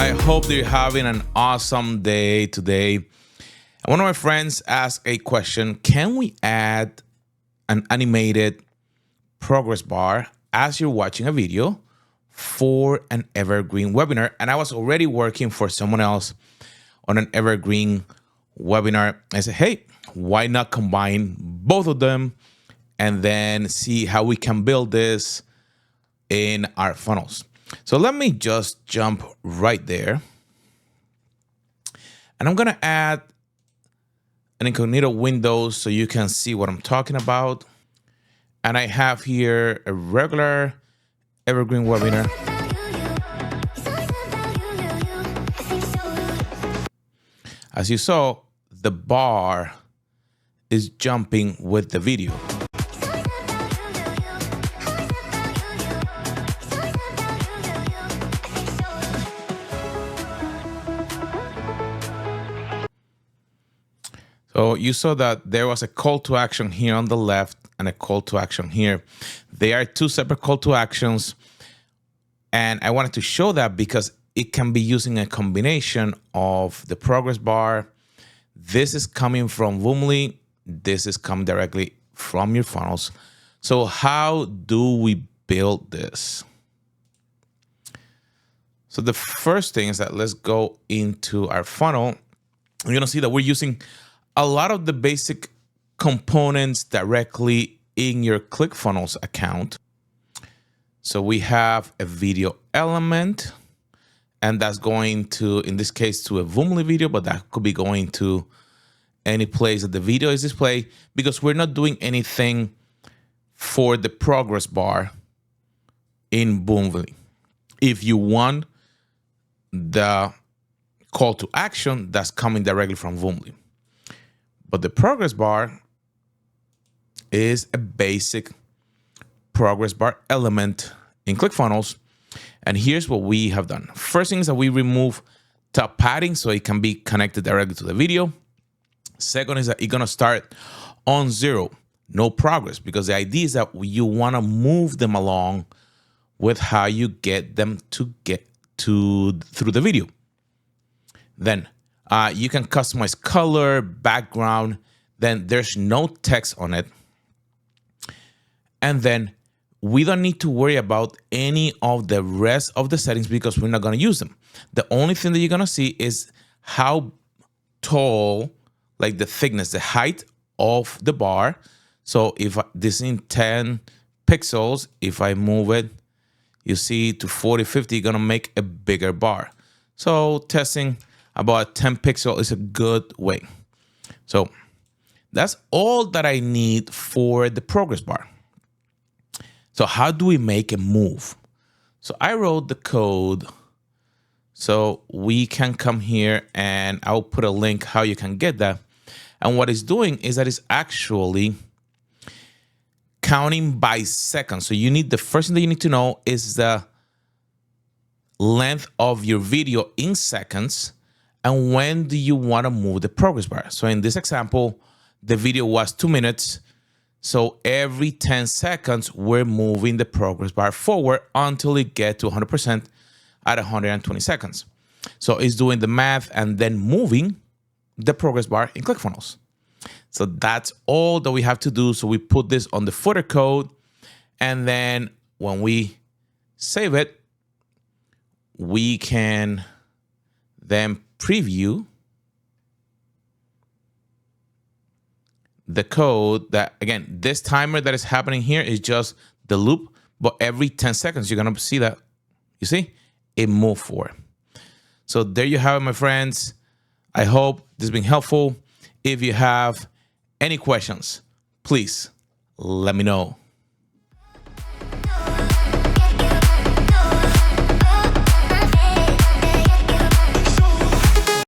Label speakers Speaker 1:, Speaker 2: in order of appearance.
Speaker 1: I hope that you're having an awesome day today. One of my friends asked a question: can we add an animated progress bar as you're watching a video for an evergreen webinar? And I was already working for someone else on an evergreen webinar. I said, hey, why not combine both of them and then see how we can build this in our funnels? So let me just jump right there. And I'm going to add an incognito window so you can see what I'm talking about. And I have here a regular evergreen webinar. As you saw, the bar is jumping with the video. So you saw that there was a call to action here on the left and a call to action here. They are two separate call to actions. And I wanted to show that because it can be using a combination of the progress bar. This is coming from Voomly. This is coming directly from your funnels. So how do we build this? So the first thing is that let's go into our funnel. You're going to see that we're using a lot of the basic components directly in your Clickfunnels account. So we have a video element, and that's going to, in this case, to a Voomly video, but that could be going to any place that the video is displayed, because we're not doing anything for the progress bar in Voomly. If you want the call to action, that's coming directly from Voomly. But the progress bar is a basic progress bar element in Clickfunnels. And here's what we have done. First thing is that we remove top padding so it can be connected directly to the video. Second is that it's gonna start on 0, no progress, because the idea is that you wanna move them along with how you get them to get to through the video. Then you can customize color, background, then there's no text on it. And then we don't need to worry about any of the rest of the settings because we're not going to use them. The only thing that you're going to see is how tall, like the thickness, the height of the bar. So if this is in 10 pixels, if I move it, you see to 40, 50, you're going to make a bigger bar. So testing about 10 pixel is a good way. So that's all that I need for the progress bar. So how do we make a move? So I wrote the code so we can come here and I'll put a link how you can get that. And what it's doing is that it's actually counting by seconds. So you need, the first thing that you need to know is the length of your video in seconds. And when do you want to move the progress bar? So in this example, the video was 2 minutes. So every 10 seconds, we're moving the progress bar forward until it gets to 100% at 120 seconds. So it's doing the math and then moving the progress bar in Clickfunnels. So that's all that we have to do. So we put this on the footer code. And then when we save it, we can then preview the code that, again, this timer that is happening here is just the loop, but every 10 seconds, you're going to see that, you see, it moved forward. So there you have it, my friends. I hope this has been helpful. If you have any questions, please let me know.